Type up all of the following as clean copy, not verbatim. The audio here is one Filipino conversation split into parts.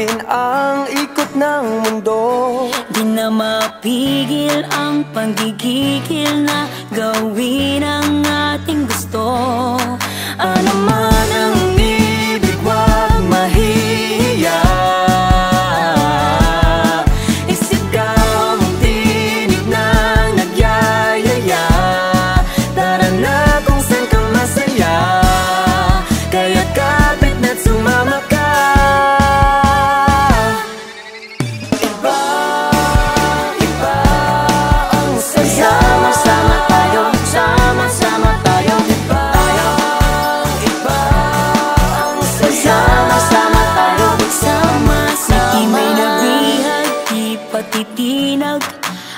natin ang ikot ng mundo. Di na mapigil ang panggigigil na gawin ang ating gusto. Ano man ang ibig, wag mahiya. Isigaw ang tinig ng nagyayaya. Tara na kung saan ka masaya, kaya't kapit na't sumama ka.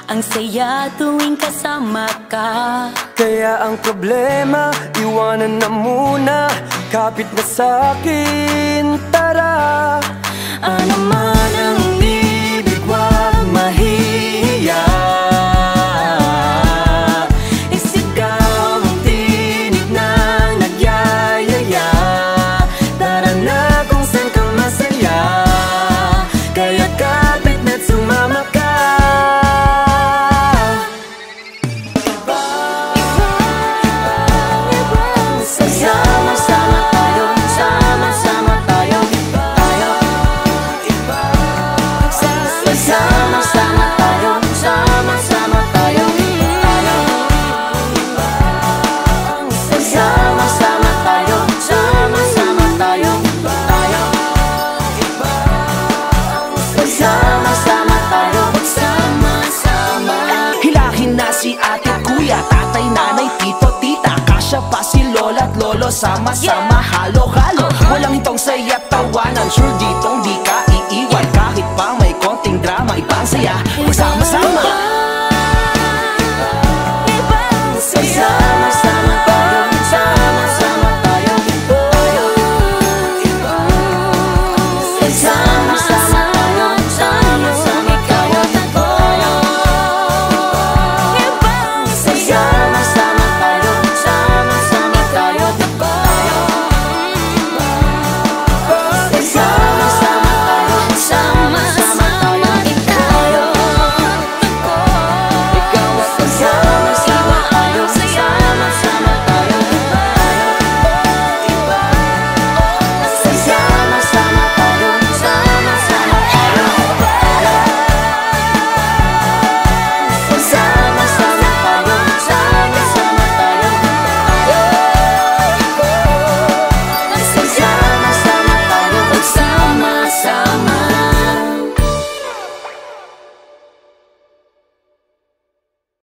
Ang saya tuwing kasama ka. Kaya ang problema, iwanan na muna. Kapit na sa'kin, tara. Ano man ang ibig, wag mahiya. Isigaw ang tinig ng nagyayaya. Tara na kung saan ka masaya, kaya't kapit na't sumama ka. Tatay, nanay, tito, tita, kasya pa si lola at lolo. Sama-sama, halo-halo, walang itong saya't tawanan. Sure ditong di ka